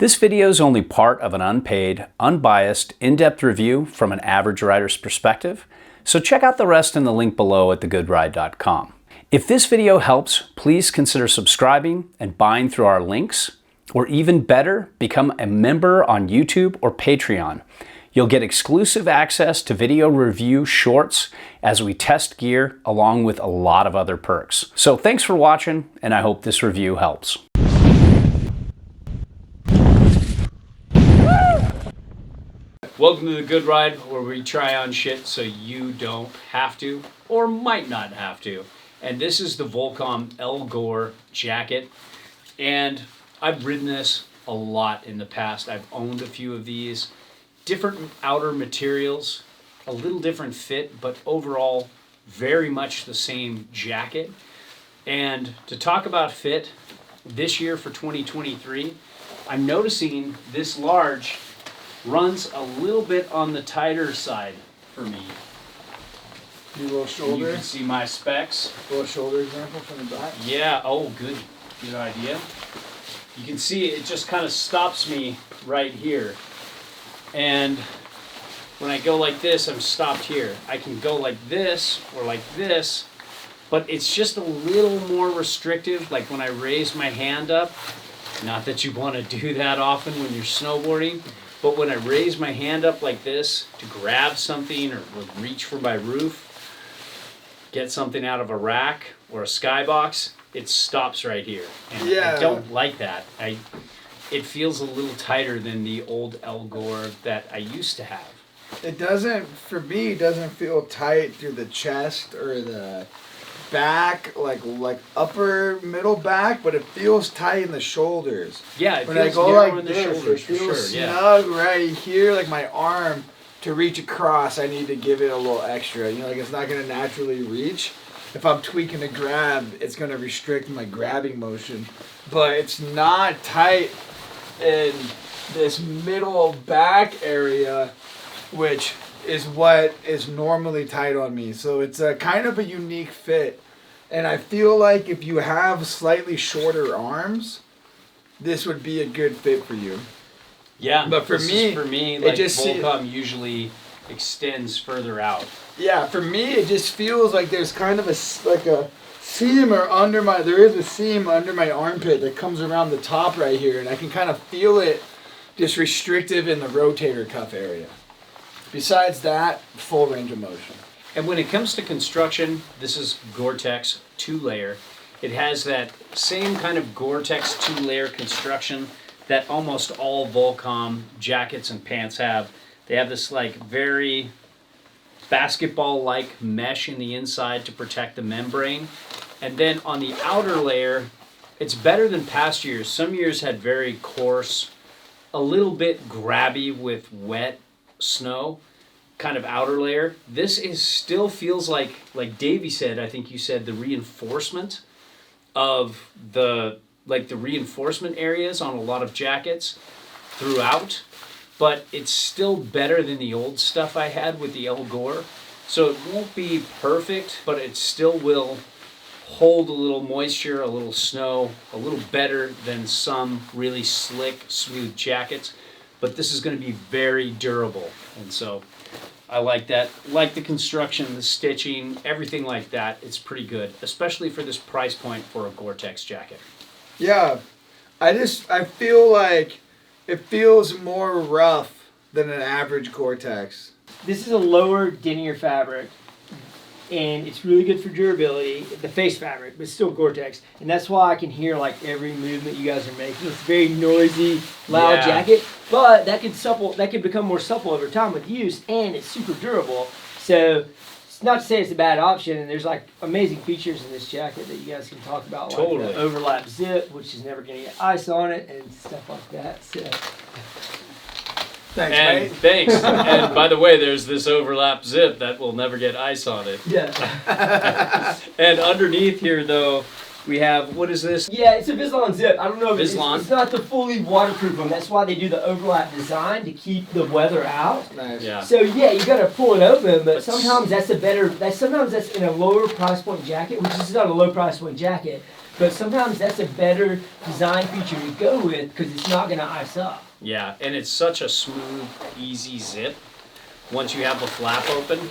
This video is only part of an unpaid, unbiased, in-depth review from an average rider's perspective, so check out the rest in the link below at thegoodride.com. If this video helps, please consider subscribing and buying through our links, or even better, become a member on YouTube or Patreon. You'll get exclusive access to video review shorts as we test gear, along with a lot of other perks. So thanks for watching, and I hope this review helps. Welcome to The Good Ride, where we try on shit so you don't have to, or might not have to. And this is the Volcom El Gore jacket. And I've ridden this a lot in the past. I've owned a few of these. Different outer materials, a little different fit, but overall very much the same jacket. And to talk about fit, this year for 2023, I'm noticing this large runs a little bit on the tighter side for me. Your little shoulder? You can see my specs. Little shoulder example from the back? Yeah, oh good idea. You can see it just kind of stops me right here. And when I go like this, I'm stopped here. I can go like this or like this, but it's just a little more restrictive. Like when I raise my hand up, not that you want to do that often when you're snowboarding, but when I raise my hand up like this to grab something or reach for my roof, get something out of a rack or a skybox, it stops right here. And I don't like that. It feels a little tighter than the old El Gore that I used to have. It doesn't, for me, it doesn't feel tight through the chest or the back, like upper middle back, but it feels tight in the shoulders. Yeah, it when feels I go narrow like in the this, shoulders it feels for sure. snug right here, like my arm. To reach across, I need to give it a little extra. You know, like it's not going to naturally reach. If I'm tweaking the grab, it's going to restrict my grabbing motion. But it's not tight in this middle back area, which is what is normally tight on me. So it's a kind of a unique fit. And I feel like if you have slightly shorter arms, this would be a good fit for you. Yeah, but for me, like Volcom usually extends further out. Yeah, for me, it just feels like there's kind of a seam or there is a seam under my armpit that comes around the top right here, and I can kind of feel it just restrictive in the rotator cuff area. Besides that, full range of motion. And when it comes to construction, this is Gore-Tex 2-layer. It has that same kind of Gore-Tex 2-layer construction that almost all Volcom jackets and pants have. They have this like very basketball-like mesh in the inside to protect the membrane. And then on the outer layer, it's better than past years. Some years had very coarse, a little bit grabby with wet snow kind of outer layer. This is still feels like Davey said, I think you said, the reinforcement of the reinforcement areas on a lot of jackets throughout, but it's still better than the old stuff I had with the El Gore. So it won't be perfect, but it still will hold a little moisture, a little snow, a little better than some really slick, smooth jackets. But this is going to be very durable, and so I like that. Like the construction, the stitching, everything like that. It's pretty good, especially for this price point for a Gore-Tex jacket. Yeah, I feel like it feels more rough than an average Gore-Tex. This is a lower denier fabric, and it's really good for durability, the face fabric, but it's still Gore-Tex. And that's why I can hear like every movement you guys are making. It's a very noisy, loud jacket, but that could become more supple over time with use, and it's super durable. So it's not to say it's a bad option, and there's like amazing features in this jacket that you guys can talk about, totally. Like the overlap zip, which is never going to get ice on it, and stuff like that. So. Thanks, and mate. Thanks. And by the way, there's this overlap zip that will never get ice on it. Yeah. And underneath here, though, we have, what is this? Yeah, it's a Vislon zip. I don't know if it's not the fully waterproof one. That's why they do the overlap design, to keep the weather out. Nice. Yeah. So yeah, you gotta pull it open, but sometimes that's in a lower price point jacket, which is not a low price point jacket, But sometimes that's a better design feature to go with because it's not going to ice up. Yeah, and it's such a smooth, easy zip. Once you have the flap open,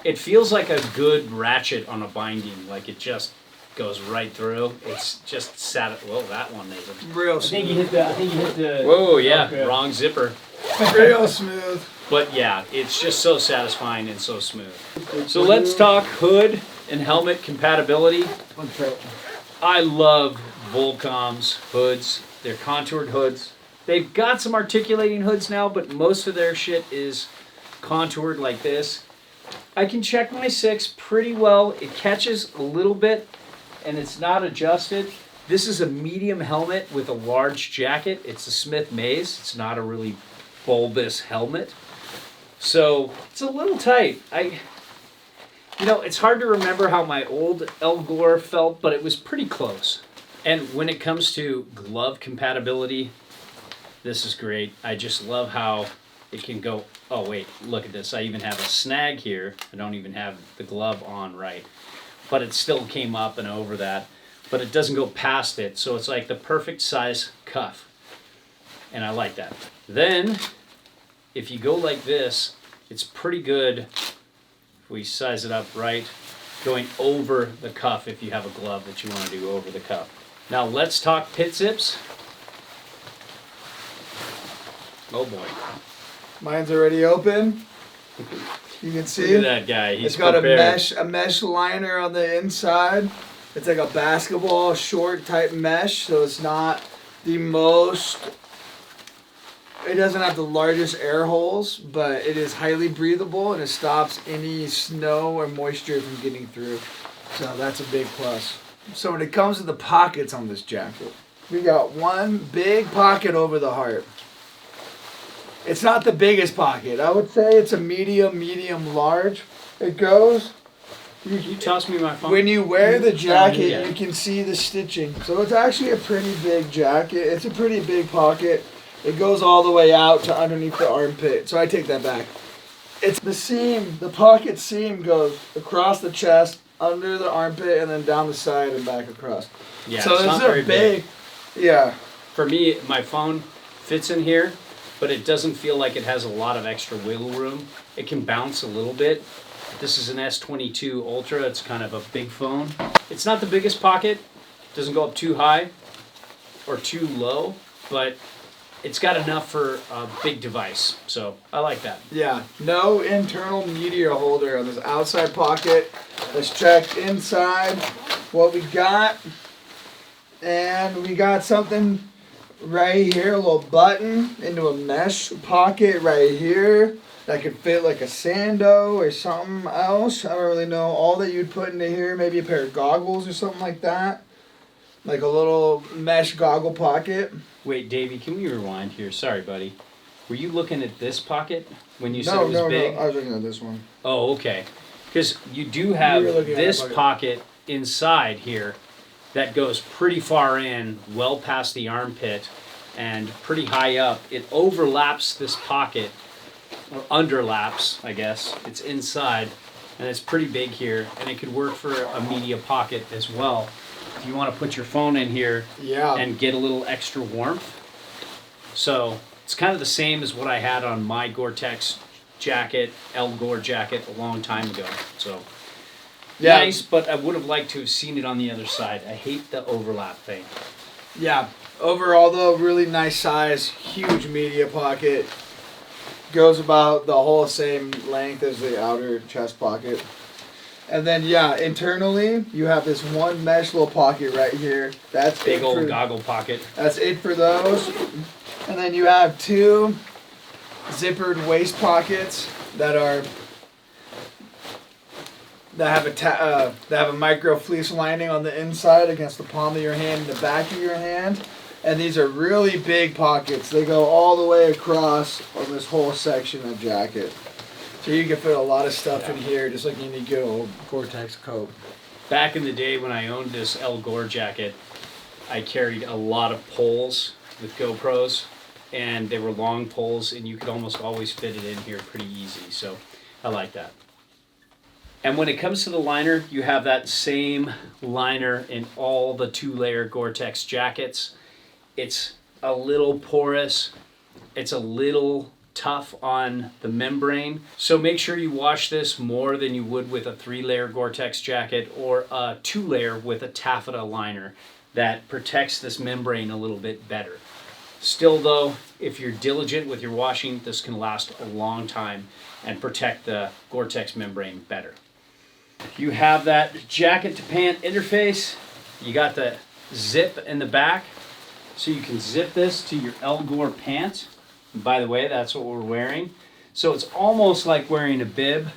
it feels like a good ratchet on a binding. Like it just goes right through. It's just Well, that one isn't. Real I think smooth. you hit the. Whoa, yeah, Okay. wrong zipper. Real smooth. But yeah, it's just so satisfying and so smooth. So let's talk hood and helmet compatibility. I love Volcom's hoods. They're contoured hoods. They've got some articulating hoods now, but most of their shit is contoured like this. I can check my 6 pretty well. It catches a little bit and it's not adjusted. This is a medium helmet with a large jacket. It's a Smith Maze. It's not a really bulbous helmet. So it's a little tight. It's hard to remember how my old El Gore felt, but it was pretty close. And when it comes to glove compatibility, this is great. I just love how it can go. Oh wait, look at this. I even have a snag here. I don't even have the glove on right. But it still came up and over that. But it doesn't go past it. So it's like the perfect size cuff. And I like that. Then, if you go like this, it's pretty good. If we size it up right, going over the cuff if you have a glove that you want to do over the cuff. Now let's talk pit zips. Oh boy. Mine's already open. You can see. Look at that guy. He's It's got prepared. a mesh liner on the inside. It's like a basketball short type mesh, so it's not the most. It doesn't have the largest air holes, but it is highly breathable and it stops any snow or moisture from getting through. So that's a big plus. So when it comes to the pockets on this jacket, we got one big pocket over the heart. It's not the biggest pocket. I would say it's a medium, large. It goes. Can you toss me my phone? When you wear the jacket, Yeah. you can see the stitching. So it's actually a pretty big jacket. It's a pretty big pocket. It goes all the way out to underneath the armpit. So I take that back. It's the seam, the pocket seam goes across the chest, under the armpit, and then down the side and back across. Yeah, so it's not very big. Yeah. For me, my phone fits in here, but it doesn't feel like it has a lot of extra wiggle room. It can bounce a little bit. This is an S22 Ultra. It's kind of a big phone. It's not the biggest pocket. Doesn't go up too high or too low, but it's got enough for a big device. So I like that. Yeah. No internal media holder on this outside pocket. Let's check inside what we got. And we got something right here, a little button into a mesh pocket right here that could fit like a sando or something else. I don't really know. All that you'd put into here, maybe a pair of goggles or something like that. Like a little mesh goggle pocket. Wait, Davey, can we rewind here? Sorry, buddy. Were you looking at this pocket when you said it was big? No. I was looking at this one. Oh, okay. Because you do have You were looking at this that pocket inside here that goes pretty far in, well past the armpit, and pretty high up. It overlaps this pocket, or underlaps, I guess. It's inside, and it's pretty big here, and it could work for a media pocket as well. If you want to put your phone in here Yeah. and get a little extra warmth. So it's kind of the same as what I had on my Gore-Tex jacket, El Gore jacket, a long time ago. So Yeah. nice, but I would have liked to have seen it on the other side. I hate the overlap thing. Yeah. Overall, though, really nice size, huge media pocket. Goes about the whole same length as the outer chest pocket. And then, yeah, internally, you have this one mesh little pocket right here. That's Big it old for, goggle pocket. That's it for those. And then you have two zippered waist pockets that have a micro fleece lining on the inside against the palm of your hand and the back of your hand. And these are really big pockets. They go all the way across on this whole section of jacket. So you can fit a lot of stuff in here, just like any good old Gore-Tex coat. Back in the day when I owned this El Gore jacket, I carried a lot of poles with GoPros, and they were long poles, and you could almost always fit it in here pretty easy. So I like that. And when it comes to the liner, you have that same liner in all the 2-layer Gore-Tex jackets. It's a little porous. It's a little tough on the membrane. So make sure you wash this more than you would with a 3-layer Gore-Tex jacket or a 2-layer with a taffeta liner that protects this membrane a little bit better. Still though, if you're diligent with your washing, this can last a long time and protect the Gore-Tex membrane better. You have that jacket to pant interface. You got the zip in the back, so you can zip this to your El Gore pant. And by the way, that's what we're wearing. So it's almost like wearing a bib.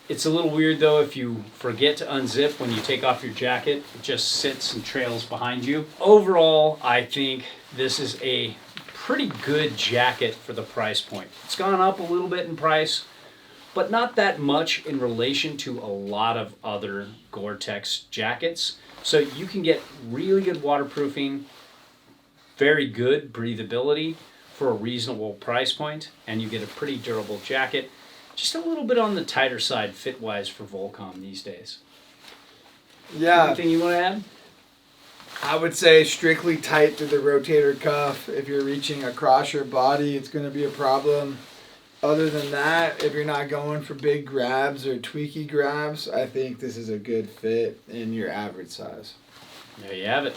It's a little weird though if you forget to unzip when you take off your jacket. It just sits and trails behind you. Overall, I think this is a pretty good jacket for the price point. It's gone up a little bit in price, but not that much in relation to a lot of other Gore-Tex jackets. So you can get really good waterproofing, very good breathability for a reasonable price point, and you get a pretty durable jacket. Just a little bit on the tighter side fit-wise for Volcom these days. Yeah. Anything you want to add? I would say strictly tight to the rotator cuff. If you're reaching across your body, it's going to be a problem. Other than that, if you're not going for big grabs or tweaky grabs, I think this is a good fit in your average size. There you have it.